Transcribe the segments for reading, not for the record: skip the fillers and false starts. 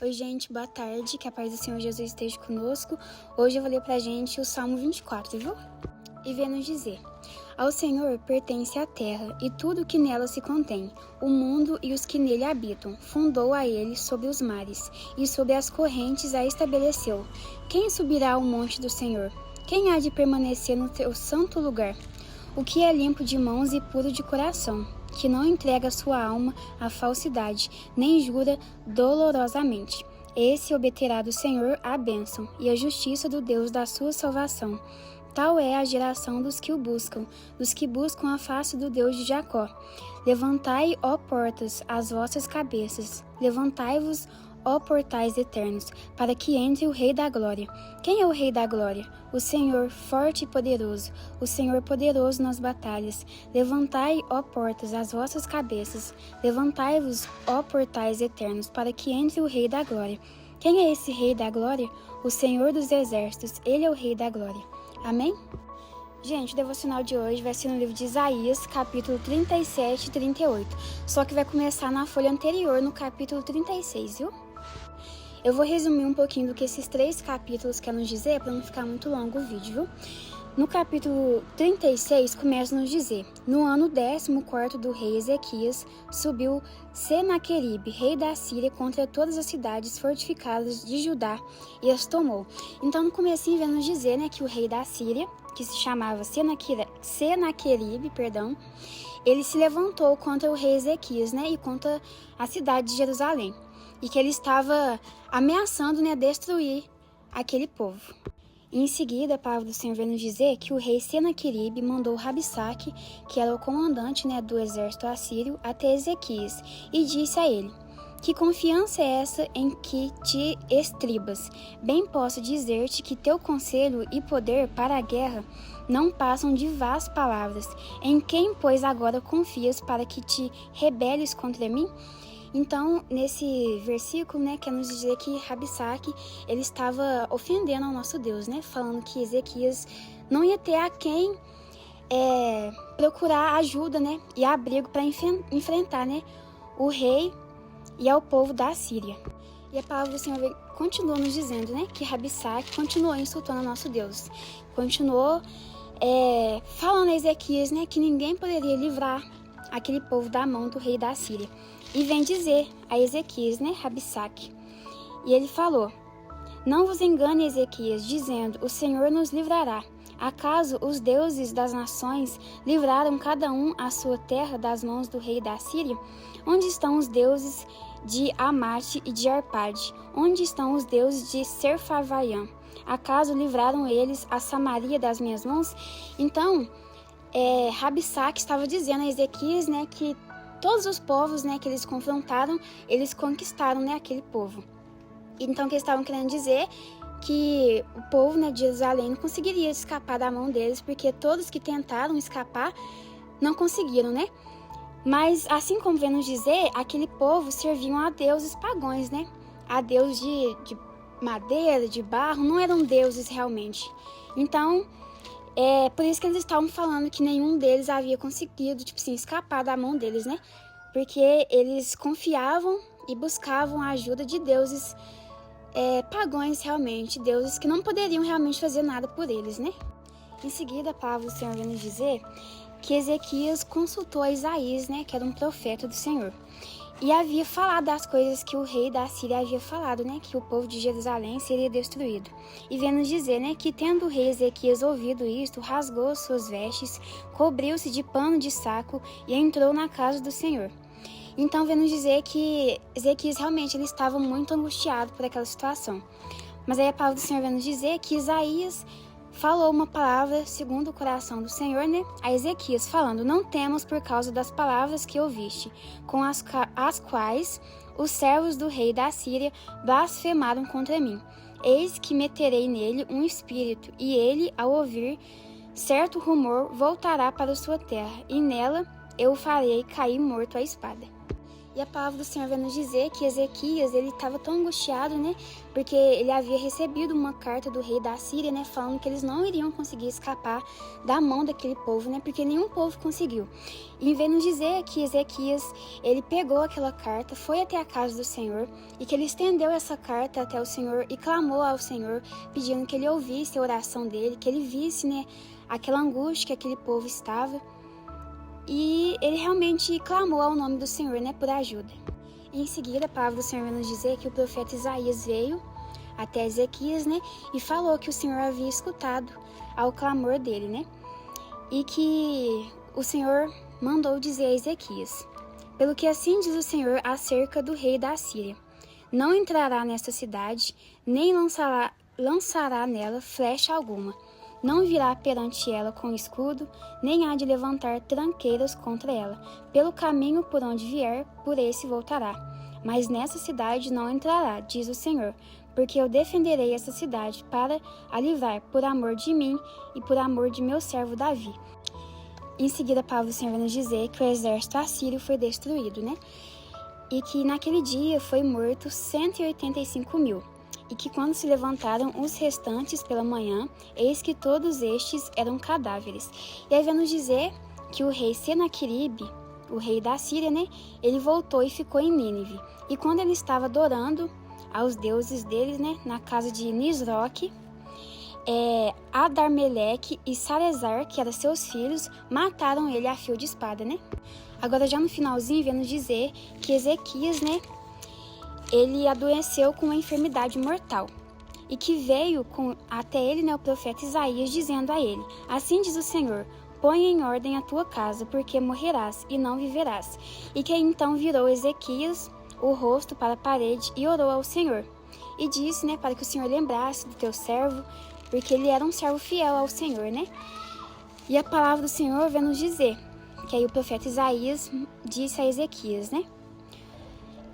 Oi, gente, boa tarde, que a paz do Senhor Jesus esteja conosco. Hoje eu vou ler pra gente o Salmo 24, viu? E vem nos dizer: Ao Senhor pertence a terra e tudo o que nela se contém, o mundo e os que nele habitam. Fundou a ele sobre os mares, e sobre as correntes a estabeleceu. Quem subirá ao monte do Senhor? Quem há de permanecer no teu santo lugar? O que é limpo de mãos e puro de coração, que não entrega sua alma à falsidade, nem jura dolorosamente. Esse obterá do Senhor a bênção e a justiça do Deus da sua salvação. Tal é a geração dos que o buscam, dos que buscam a face do Deus de Jacó. Levantai, ó portas, as vossas cabeças, levantai-vos, ó portais eternos, para que entre o Rei da Glória. Quem é o Rei da Glória? O Senhor forte e poderoso, o Senhor poderoso nas batalhas. Levantai, ó portas, as vossas cabeças, levantai-vos, ó portais eternos, para que entre o Rei da Glória. Quem é esse Rei da Glória? O Senhor dos Exércitos, ele é o Rei da Glória. Amém? Gente, o devocional de hoje vai ser no livro de Isaías, capítulo 37 e 38. Só que vai começar na folha anterior, no capítulo 36, viu? Eu vou resumir um pouquinho do que esses 3 capítulos querem nos dizer, para não ficar muito longo o vídeo, viu? No capítulo 36, começa a nos dizer: No ano 14º do rei Ezequias, subiu Senaqueribe, rei da Síria, contra todas as cidades fortificadas de Judá e as tomou. Então, no comecinho, vem nos dizer, que o rei da Síria, que se chamava Senaqueribe, ele se levantou contra o rei Ezequias, e contra a cidade de Jerusalém, e que ele estava ameaçando, destruir aquele povo. Em seguida, a palavra do Senhor vem nos dizer que o rei Senaqueribe mandou Rabsaque, que era o comandante do exército assírio, até Ezequias, e disse a ele: Que confiança é essa em que te estribas? Bem posso dizer-te que teu conselho e poder para a guerra não passam de vãs palavras. Em quem, pois, agora confias para que te rebeles contra mim? Então, nesse versículo, quer nos dizer que Rabsaque, ele estava ofendendo ao nosso Deus, falando que Ezequias não ia ter a quem procurar ajuda, e abrigo para enfrentar, o rei e ao povo da Síria. E a palavra do Senhor continua nos dizendo, que Rabsaque continuou insultando ao nosso Deus, continuou falando a Ezequias, que ninguém poderia livrar aquele povo da mão do rei da Síria. E vem dizer a Ezequias, Rabsaque. E ele falou: Não vos engane, Ezequias, dizendo: O Senhor nos livrará. Acaso os deuses das nações livraram cada um a sua terra das mãos do rei da Síria? Onde estão os deuses de Amate e de Arpade? Onde estão os deuses de Serfavaiã? Acaso livraram eles a Samaria das minhas mãos? Então, Rabsaque estava dizendo a Ezequias, que todos os povos, que eles confrontaram, eles conquistaram, aquele povo. Então, o que eles estavam querendo dizer que o povo, de Jerusalém não conseguiria escapar da mão deles, porque todos que tentaram escapar não conseguiram, Mas, assim como vem nos dizer, aquele povo serviam a deuses pagãos, a deuses de madeira, de barro, não eram deuses realmente. Então, por isso que eles estavam falando que nenhum deles havia conseguido, escapar da mão deles, Porque eles confiavam e buscavam a ajuda de deuses pagãos realmente, deuses que não poderiam realmente fazer nada por eles, Em seguida, a palavra do Senhor vem nos dizer que Ezequias consultou a Isaías, que era um profeta do Senhor. E havia falado das coisas que o rei da Síria havia falado, que o povo de Jerusalém seria destruído. E vem nos dizer, que tendo o rei Ezequias ouvido isto, rasgou suas vestes, cobriu-se de pano de saco e entrou na casa do Senhor. Então vem nos dizer que Ezequias realmente ele estava muito angustiado por aquela situação. Mas aí a palavra do Senhor vem nos dizer que Isaías falou uma palavra segundo o coração do Senhor, a Ezequias, falando: Não temas por causa das palavras que ouviste, com as quais os servos do rei da Síria blasfemaram contra mim. Eis que meterei nele um espírito, e ele, ao ouvir certo rumor, voltará para sua terra, e nela eu o farei cair morto à espada. E a palavra do Senhor vai nos dizer que Ezequias, ele estava tão angustiado, né? Porque ele havia recebido uma carta do rei da Síria, né? Falando que eles não iriam conseguir escapar da mão daquele povo, né? Porque nenhum povo conseguiu. E vem nos dizer que Ezequias, ele pegou aquela carta, foi até a casa do Senhor e que ele estendeu essa carta até o Senhor e clamou ao Senhor, pedindo que ele ouvisse a oração dele, que ele visse, né? Aquela angústia que aquele povo estava. E ele realmente clamou ao nome do Senhor, né, por ajuda. E em seguida, a palavra do Senhor vai nos dizer que o profeta Isaías veio até Ezequias, né, e falou que o Senhor havia escutado ao clamor dele, né, e que o Senhor mandou dizer a Ezequias: pelo que assim diz o Senhor acerca do rei da Síria: não entrará nesta cidade, nem lançará nela flecha alguma. Não virá perante ela com escudo, nem há de levantar tranqueiras contra ela. Pelo caminho por onde vier, por esse voltará. Mas nessa cidade não entrará, diz o Senhor, porque eu defenderei essa cidade para a livrar por amor de mim e por amor de meu servo Davi. Em seguida, a palavra do Senhor vai nos dizer que o exército assírio foi destruído, né? E que naquele dia foi morto 185.000. E que quando se levantaram os restantes pela manhã, eis que todos estes eram cadáveres. E aí vai nos dizer que o rei Senaqueribe, o rei da Síria, né, ele voltou e ficou em Nínive. E quando ele estava adorando aos deuses deles, né, na casa de Nisroque, Adarmeleque e Sarezar, que eram seus filhos, mataram ele a fio de espada, né? Agora já no finalzinho vem nos dizer que Ezequias, né, ele adoeceu com uma enfermidade mortal e que veio até ele, né, o profeta Isaías, dizendo a ele: assim diz o Senhor, põe em ordem a tua casa, porque morrerás e não viverás. E que então virou Ezequias o rosto para a parede e orou ao Senhor. E disse, né, para que o Senhor lembrasse do teu servo, porque ele era um servo fiel ao Senhor, né? E a palavra do Senhor vem nos dizer, que aí o profeta Isaías disse a Ezequias, né?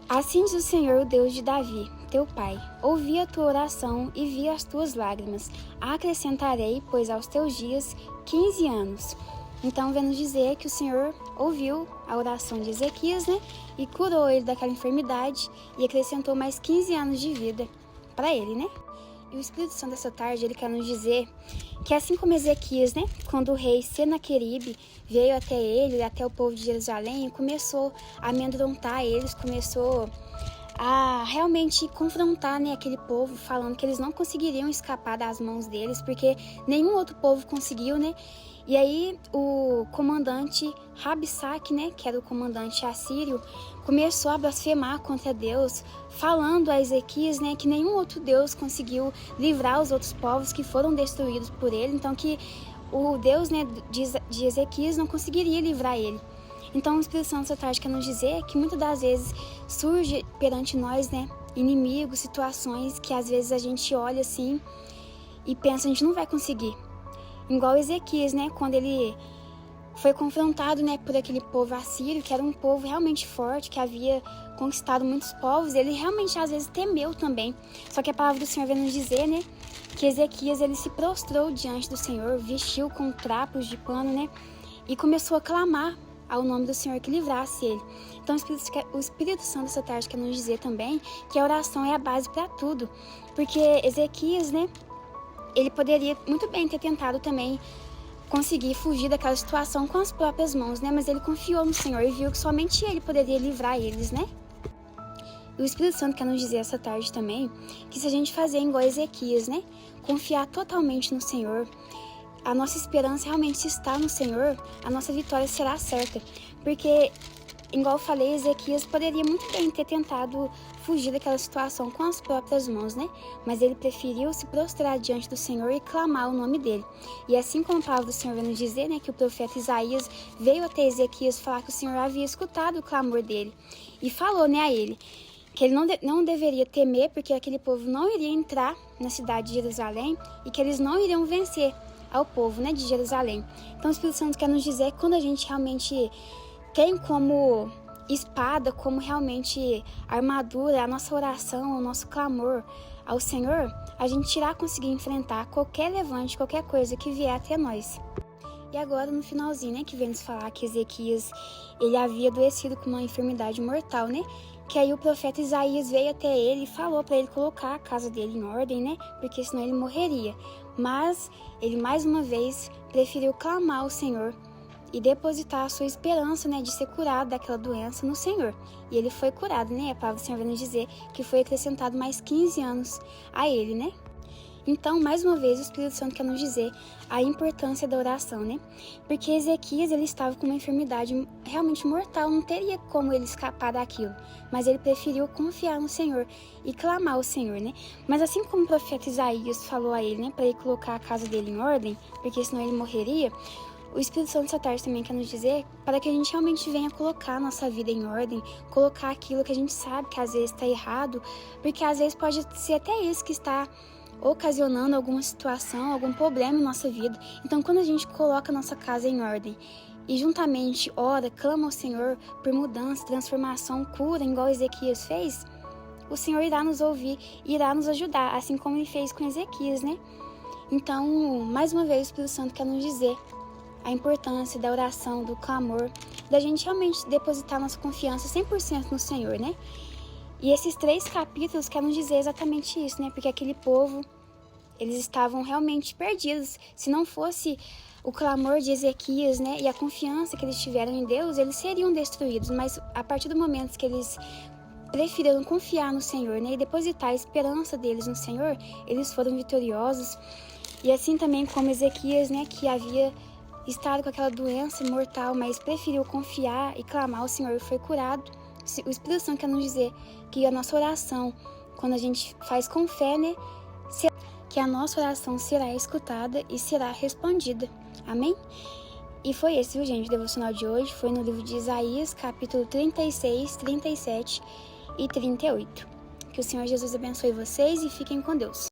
Assim diz o Senhor, o Deus de Davi, teu pai: ouvi a tua oração e vi as tuas lágrimas. Acrescentarei, pois, aos teus dias 15 anos. Então, vem nos dizer que o Senhor ouviu a oração de Ezequias, né? E curou ele daquela enfermidade e acrescentou mais 15 anos de vida para ele, né? E o Espírito Santo dessa tarde, ele quer nos dizer que assim como Ezequias, né? Quando o rei Senaqueribe veio até ele, até o povo de Jerusalém, e começou a amedrontar eles, começou a realmente confrontar, né, aquele povo, falando que eles não conseguiriam escapar das mãos deles, porque nenhum outro povo conseguiu, né? E aí o comandante Rabsaque, né, que era o comandante assírio, começou a blasfemar contra Deus, falando a Ezequias, né, que nenhum outro Deus conseguiu livrar os outros povos que foram destruídos por ele, então que o Deus, né, de Ezequias não conseguiria livrar ele. Então o Espírito Santo essa tarde quer nos dizer que muitas das vezes surge perante nós, né, inimigos, situações que às vezes a gente olha assim e pensa, a gente não vai conseguir. Igual Ezequias, né, quando ele foi confrontado, né, por aquele povo assírio, que era um povo realmente forte, que havia conquistado muitos povos, ele realmente às vezes temeu também. Só que a palavra do Senhor vem nos dizer, né, que Ezequias, ele se prostrou diante do Senhor, vestiu com trapos de pano, né, e começou a clamar ao nome do Senhor que livrasse ele. Então o Espírito Santo essa tarde quer nos dizer também que a oração é a base para tudo, porque Ezequias, né, ele poderia muito bem ter tentado também conseguir fugir daquela situação com as próprias mãos, né? Mas ele confiou no Senhor e viu que somente ele poderia livrar eles, né? E o Espírito Santo quer nos dizer essa tarde também que se a gente fazer igual Ezequias, né? Confiar totalmente no Senhor, a nossa esperança realmente está no Senhor, a nossa vitória será certa. Porque, igual eu falei, Ezequias poderia muito bem ter tentado fugir daquela situação com as próprias mãos, né? Mas ele preferiu se prostrar diante do Senhor e clamar o nome dele. E assim como a palavra do Senhor vai nos dizer, né, que o profeta Isaías veio até Ezequias falar que o Senhor havia escutado o clamor dele e falou, né, a ele que ele não deveria temer, porque aquele povo não iria entrar na cidade de Jerusalém e que eles não iriam vencer ao povo, né, de Jerusalém. Então o Espírito Santo quer nos dizer que quando a gente realmente tem como espada, como realmente armadura, a nossa oração, o nosso clamor ao Senhor, a gente irá conseguir enfrentar qualquer levante, qualquer coisa que vier até nós. E agora, no finalzinho, né, que vem nos falar que Ezequias, ele havia adoecido com uma enfermidade mortal, né? Que aí o profeta Isaías veio até ele e falou para ele colocar a casa dele em ordem, né? Porque senão ele morreria. Mas ele, mais uma vez, preferiu clamar ao Senhor e depositar a sua esperança, né, de ser curado daquela doença no Senhor. E ele foi curado, né? A palavra do Senhor vem nos dizer que foi acrescentado mais 15 anos a ele, né? Então, mais uma vez, o Espírito Santo quer nos dizer a importância da oração, né? Porque Ezequias, ele estava com uma enfermidade realmente mortal, não teria como ele escapar daquilo. Mas ele preferiu confiar no Senhor e clamar ao Senhor, né? Mas assim como o profeta Isaías falou a ele, né, para ele colocar a casa dele em ordem, porque senão ele morreria, o Espírito Santo essa tarde também quer nos dizer para que a gente realmente venha colocar a nossa vida em ordem, colocar aquilo que a gente sabe que às vezes está errado, porque às vezes pode ser até isso que está ocasionando alguma situação, algum problema em nossa vida. Então, quando a gente coloca a nossa casa em ordem e juntamente ora, clama ao Senhor por mudança, transformação, cura, igual Ezequias fez, o Senhor irá nos ouvir e irá nos ajudar, assim como ele fez com Ezequias, né? Então, mais uma vez, o Espírito Santo quer nos dizer a importância da oração, do clamor, da gente realmente depositar nossa confiança 100% no Senhor, né? E esses 3 capítulos querem dizer exatamente isso, né? Porque aquele povo, eles estavam realmente perdidos. Se não fosse o clamor de Ezequias, né? E a confiança que eles tiveram em Deus, eles seriam destruídos. Mas a partir do momento que eles preferiram confiar no Senhor, né? E depositar a esperança deles no Senhor, eles foram vitoriosos. E assim também como Ezequias, né? Que havia estado com aquela doença mortal, mas preferiu confiar e clamar ao Senhor e foi curado. O Espírito Santo quer nos dizer que a nossa oração, quando a gente faz com fé, né, que a nossa oração será escutada e será respondida. Amém? E foi esse, viu, gente? O devocional de hoje foi no livro de Isaías, capítulo 36, 37 e 38. Que o Senhor Jesus abençoe vocês e fiquem com Deus.